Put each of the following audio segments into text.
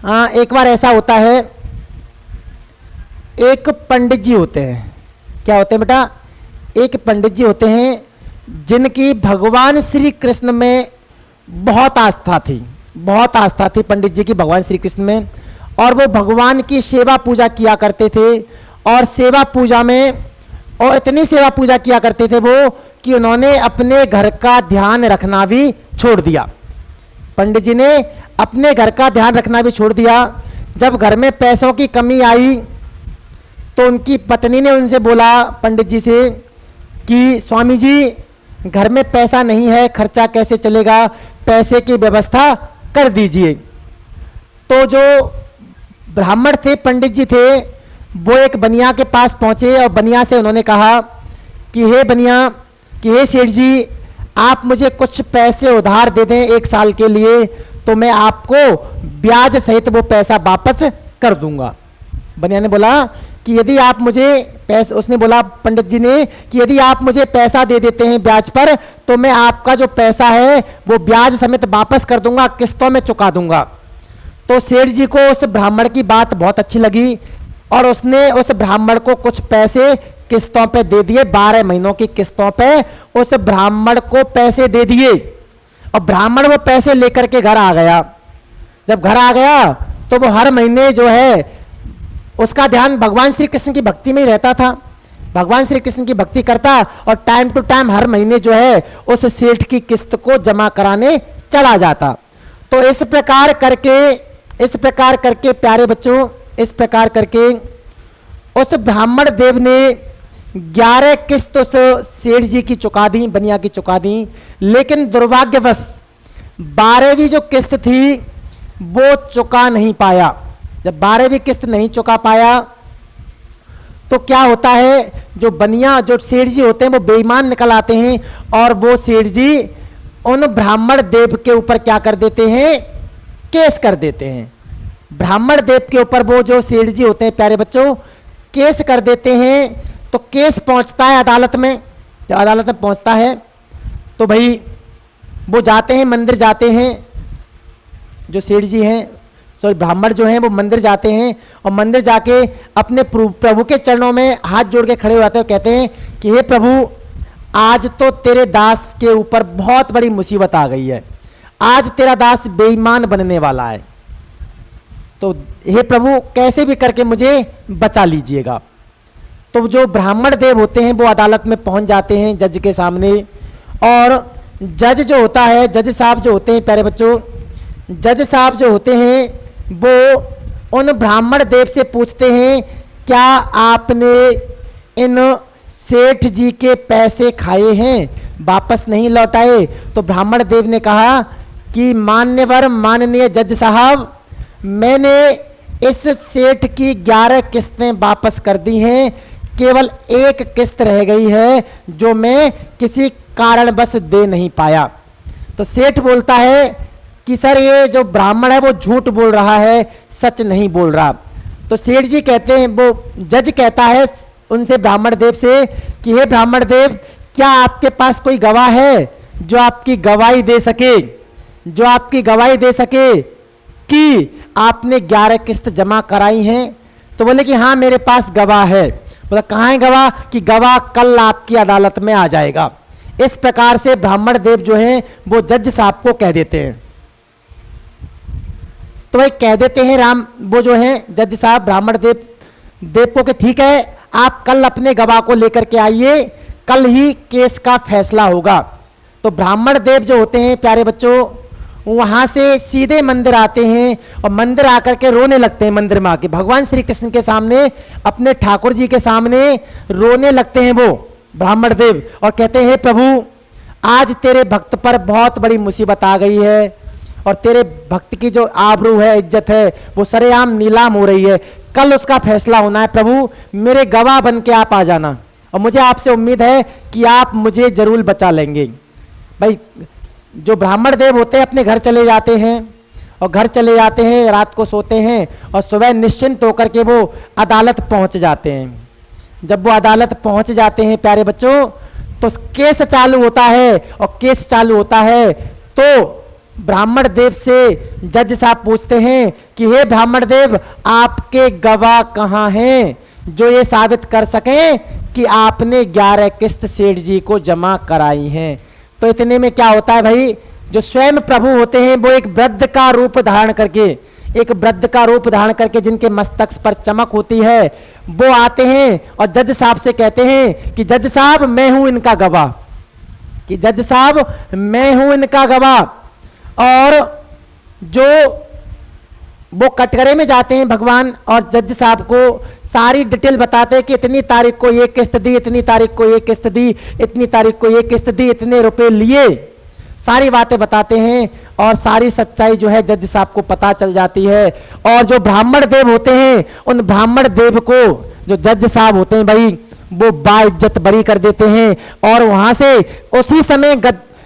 एक बार ऐसा होता है, एक पंडित जी होते हैं। क्या होते हैं बेटा? एक पंडित जी होते हैं जिनकी भगवान श्री कृष्ण में बहुत आस्था थी, बहुत आस्था थी पंडित जी की भगवान श्री कृष्ण में। और वो भगवान की सेवा पूजा किया करते थे, और सेवा पूजा में और इतनी सेवा पूजा किया करते थे वो कि उन्होंने अपने घर का ध्यान रखना भी छोड़ दिया। पंडित जी ने अपने घर का ध्यान रखना भी छोड़ दिया। जब घर में पैसों की कमी आई तो उनकी पत्नी ने उनसे बोला पंडित जी से कि स्वामी जी, घर में पैसा नहीं है, खर्चा कैसे चलेगा, पैसे की व्यवस्था कर दीजिए। तो जो ब्राह्मण थे, पंडित जी थे, वो एक बनिया के पास पहुंचे और बनिया से उन्होंने कहा कि हे बनिया, कि हे सेठ जी, आप मुझे कुछ पैसे उधार दे दें 1 साल के लिए, तो मैं आपको ब्याज सहित वो पैसा वापस कर दूंगा। बनिया ने बोला कि यदि आप मुझे पैसा, उसने बोला पंडित जी ने कि यदि आप मुझे पैसा दे देते हैं ब्याज पर, तो मैं आपका जो पैसा है वो ब्याज समेत वापस कर दूंगा, किस्तों में चुका दूंगा। तो सेठ जी को उस ब्राह्मण की बात बहुत अच्छी लगी और उसने उस ब्राह्मण को कुछ पैसे किस्तों पे दे दिए। 12 महीनों की किस्तों पे उस ब्राह्मण को पैसे दे दिए और ब्राह्मण वो पैसे लेकर के घर आ गया। जब घर आ गया तो वो हर महीने जो है उसका ध्यान भगवान श्री कृष्ण की भक्ति में ही रहता था, भगवान श्री कृष्ण की भक्ति करता और टाइम टू टाइम हर महीने जो है उस सेठ की किस्त को जमा कराने चला जाता। तो इस प्रकार करके प्यारे बच्चों, इस प्रकार करके उस ब्राह्मण देव ने 11 किस्त उस सेठ जी की चुका दी, बनिया की चुका दी। लेकिन दुर्भाग्यवश 12वीं जो किस्त थी वो चुका नहीं पाया। जब 12वीं किस्त नहीं चुका पाया तो क्या होता है, जो बनिया, जो सेठ जी होते हैं वो बेईमान निकल आते हैं और वो सेठ जी उन ब्राह्मण देव के ऊपर क्या कर देते हैं, केस कर देते हैं। ब्राह्मण देव के ऊपर वो जो सेठ जी होते हैं प्यारे बच्चों, केस कर देते हैं। तो केस पहुंचता है अदालत में। जब अदालत में पहुंचता है तो भाई वो जाते हैं, मंदिर जाते हैं, जो सेठ जी हैं, सॉरी ब्राह्मण जो हैं वो मंदिर जाते हैं और मंदिर जाके अपने प्रभु के चरणों में हाथ जोड़ के खड़े हो जाते हैं और कहते हैं कि हे प्रभु, आज तो तेरे दास के ऊपर बहुत बड़ी मुसीबत आ गई है, आज तेरा दास बेईमान बनने वाला है, तो हे प्रभु कैसे भी करके मुझे बचा लीजिएगा। तो जो ब्राह्मण देव होते हैं वो अदालत में पहुंच जाते हैं जज के सामने, और जज जो होता है, जज साहब जो होते हैं प्यारे बच्चों, जज साहब जो होते हैं वो उन ब्राह्मण देव से पूछते हैं, क्या आपने इन सेठ जी के पैसे खाए हैं, वापस नहीं लौटाए? तो ब्राह्मण देव ने कहा कि मान्यवर, माननीय जज साहब, मैंने इस सेठ की 11 किस्तें वापस कर दी हैं, केवल 1 किस्त रह गई है जो मैं किसी कारणवश दे नहीं पाया। तो सेठ बोलता है कि सर ये जो ब्राह्मण है वो झूठ बोल रहा है, सच नहीं बोल रहा। तो सेठ जी कहते हैं, वो जज कहता है उनसे, ब्राह्मण देव से, कि हे ब्राह्मण देव, क्या आपके पास कोई गवाह है जो आपकी गवाही दे सके, जो आपकी गवाही दे सके कि आपने 11 किस्त जमा कराई हैं? तो बोले कि हाँ मेरे पास गवाह है। बोला कहाँ है गवाह? कि गवाह कल आपकी अदालत में आ जाएगा। इस प्रकार से ब्राह्मण देव जो हैं वो जज साहब को कह देते हैं। तो भाई कह देते हैं राम, वो जो हैं जज साहब ब्राह्मण देव को कि ठीक है, आप कल अपने गवाह को लेकर के आइए, कल ही केस का फैसला होगा। तो ब्राह्मण देव जो होते हैं प्यारे बच्चों, वहां से सीधे मंदिर आते हैं और मंदिर आकर के रोने लगते हैं। मंदिर में आके भगवान श्री कृष्ण के सामने, अपने ठाकुर जी के सामने रोने लगते हैं वो ब्राह्मण देव और कहते हैं, प्रभु आज तेरे भक्त पर बहुत बड़ी मुसीबत आ गई है और तेरे भक्त की जो आबरू है, इज्जत है, वो सरेआम नीलाम हो रही है, कल उसका फैसला होना है। प्रभु मेरे गवाह बन के आप आ जाना और मुझे आपसे उम्मीद है कि आप मुझे जरूर बचा लेंगे। भाई जो ब्राह्मण देव होते हैं अपने घर चले जाते हैं और घर चले जाते हैं, रात को सोते हैं और सुबह निश्चिंत होकर के वो अदालत पहुंच जाते हैं। जब वो अदालत पहुंच जाते हैं प्यारे बच्चों, तो केस चालू होता है और केस चालू होता है तो ब्राह्मण देव से जज साहब पूछते हैं कि हे ब्राह्मण देव, आपके गवाह कहाँ हैं जो ये साबित कर सकें कि आपने 11 किस्त सेठ जी को जमा कराई हैं। तो इतने में क्या होता है भाई, जो स्वयं प्रभु होते हैं वो एक वृद्ध का रूप धारण करके जिनके मस्तक पर चमक होती है, वो आते हैं और जज साहब से कहते हैं कि जज साहब मैं हूं इनका गवाह। और जो वो कटघरे में जाते हैं भगवान और जज साहब को सारी डिटेल बताते हैं कि इतनी तारीख को ये किस्त दी, इतनी तारीख को ये किस्त दी, इतनी तारीख को ये किस्त दी, इतने रुपए लिए, सारी बातें बताते हैं और सारी सच्चाई जो है जज साहब को पता चल जाती है। और जो ब्राह्मण देव होते हैं उन ब्राह्मण देव को जो जज साहब होते हैं भाई वो बाइज्जत बरी कर देते हैं। और वहां से उसी समय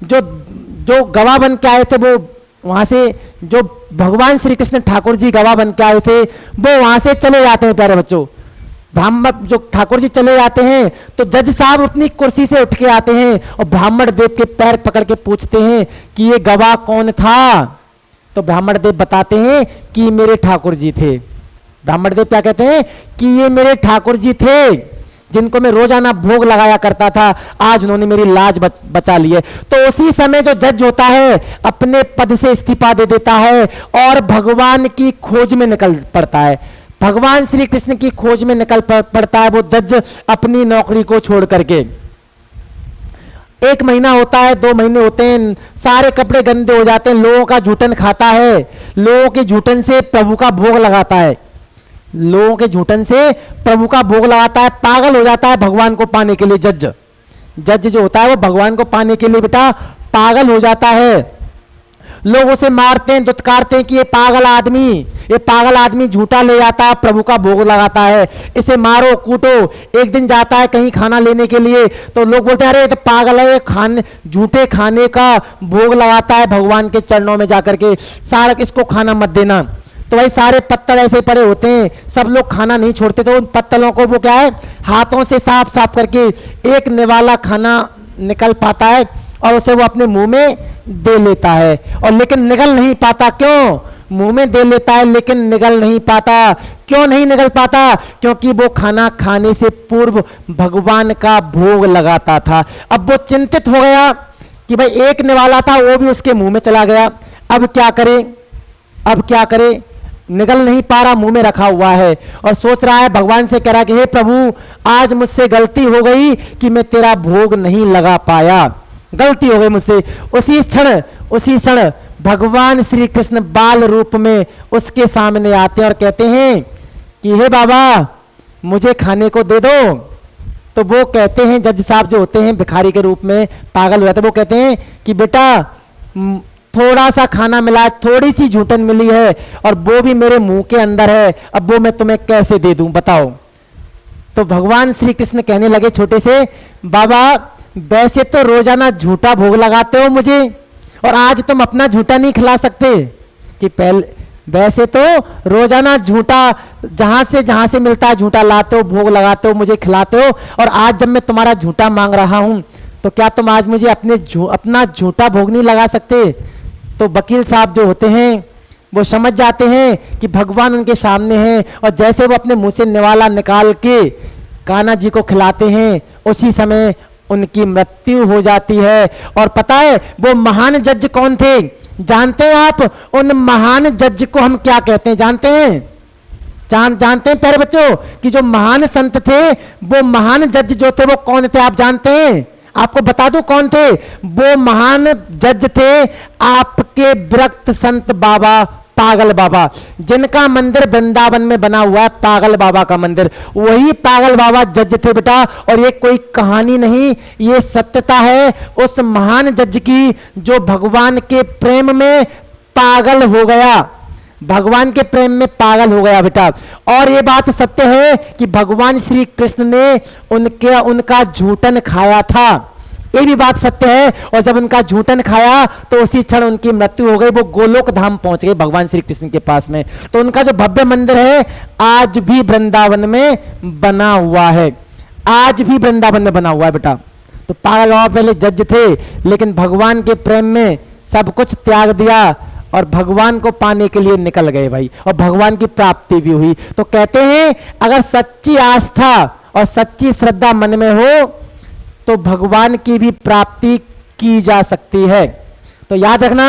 जो गवाह बन के आए थे वो वहां से जो भगवान श्री कृष्ण ठाकुर जी गवाह बन के आए थे वो वहां से चले जाते हैं। प्यारे बच्चों, ब्राह्मण जो ठाकुर जी चले जाते हैं तो जज साहब अपनी कुर्सी से उठ के आते हैं और ब्राह्मण देव के पैर पकड़ के पूछते हैं कि ये गवाह कौन था। तो ब्राह्मण देव बताते हैं कि मेरे ठाकुर जी थे। ब्राह्मण देव क्या कहते हैं कि ये मेरे ठाकुर जी थे जिनको मैं रोजाना भोग लगाया करता था, आज उन्होंने मेरी लाज बचा ली है। तो उसी समय जो जज होता है अपने पद से इस्तीफा दे देता है और भगवान की खोज में निकल पड़ता है, भगवान श्री कृष्ण की खोज में निकल पड़ता है वो जज अपनी नौकरी को छोड़ करके। 1 महीना होता है, 2 महीने होते हैं, सारे कपड़े गंदे हो जाते हैं, लोगों का झूठन खाता है, लोगों के झूठन से प्रभु का भोग लगाता है, लोगों के झूठन से प्रभु का भोग लगाता है, पागल हो जाता है भगवान को पाने के लिए। जज जो होता है वो भगवान को पाने के लिए बेटा पागल हो जाता है। लोग उसे मारते हैं, दुत्कारते हैं कि ये पागल आदमी झूठा ले जाता है, प्रभु का भोग लगाता है, इसे मारो कूटो। एक दिन जाता है कहीं खाना लेने के लिए तो लोग बोलते हैं अरे ये तो पागल है, झूठे खाने का भोग लगाता है भगवान के चरणों में जाकर के, सारा इसको खाना मत देना। तो भाई सारे पत्तल ऐसे पड़े होते हैं, सब लोग खाना नहीं छोड़ते, तो उन पत्तलों को वो क्या है हाथों से साफ करके एक निवाला खाना निकल पाता है और उसे वो अपने मुंह में दे लेता है। और लेकिन निगल नहीं पाता। क्यों? मुंह में दे लेता है लेकिन निगल नहीं पाता। क्यों नहीं निगल पाता? क्योंकि वो खाना खाने से पूर्व भगवान का भोग लगाता था। अब वो चिंतित हो गया कि भाई एक निवाला था वो भी उसके मुंह में चला गया, अब क्या करे, निगल नहीं पा रहा, मुंह में रखा हुआ है और सोच रहा है, भगवान से कह रहा कि हे प्रभु आज मुझसे गलती हो गई कि मैं तेरा भोग नहीं लगा पाया, गलती हो गई मुझसे। उसी क्षण भगवान श्री कृष्ण बाल रूप में उसके सामने आते हैं और कहते हैं कि हे बाबा मुझे खाने को दे दो। तो वो कहते हैं, जज साहब जो होते हैं भिखारी के रूप में पागल हो जाते, वो कहते हैं कि बेटा थोड़ा सा खाना मिला है, थोड़ी सी झूठन मिली है और वो भी मेरे मुंह के अंदर है, अब वो मैं तुम्हें कैसे दे दूं बताओ। तो भगवान श्री कृष्ण कहने लगे छोटे से, बाबा वैसे तो रोजाना झूठा भोग लगाते हो मुझे और आज तुम अपना झूठा नहीं खिला सकते कि पहले वैसे तो रोजाना झूठा जहां से मिलता है झूठा लाते हो, भोग लगाते हो, मुझे खिलाते हो, और आज जब मैं तुम्हारा झूठा मांग रहा हूं तो क्या तुम आज मुझे अपना झूठा भोग नहीं लगा सकते। तो वकील साहब जो होते हैं वो समझ जाते हैं कि भगवान उनके सामने हैं और जैसे वो अपने मुंह से निवाला निकाल के कान्हा जी को खिलाते हैं उसी समय उनकी मृत्यु हो जाती है। और पता है वो महान जज कौन थे? जानते हैं आप उन महान जज को हम क्या कहते हैं? जानते हैं प्यारे बच्चों कि जो महान संत थे वो महान जज जो थे वो कौन थे? आप जानते हैं? आपको बता दूं कौन थे वो महान जज थे? आपके विरक्त संत बाबा पागल बाबा, जिनका मंदिर वृंदावन में बना हुआ है, पागल बाबा का मंदिर, वही पागल बाबा जज थे बेटा। और ये कोई कहानी नहीं, ये सत्यता है उस महान जज की जो भगवान के प्रेम में पागल हो गया, भगवान के प्रेम में पागल हो गया बेटा। और ये बात सत्य है कि भगवान श्री कृष्ण ने उनका झूठन खाया था, ये भी बात सत्य है। और जब उनका झूठन खाया तो उसी क्षण उनकी मृत्यु हो गई, वो गोलोक धाम पहुंच गए भगवान श्री कृष्ण के पास में। तो उनका जो भव्य मंदिर है आज भी वृंदावन में बना हुआ है, आज भी वृंदावन में बना हुआ है बेटा। तो पागल बाबा पहले जज थे लेकिन भगवान के प्रेम में सब कुछ त्याग दिया और भगवान को पाने के लिए निकल गए भाई, और भगवान की प्राप्ति भी हुई। तो कहते हैं अगर सच्ची आस्था और सच्ची श्रद्धा मन में हो तो भगवान की भी प्राप्ति की जा सकती है। तो याद रखना,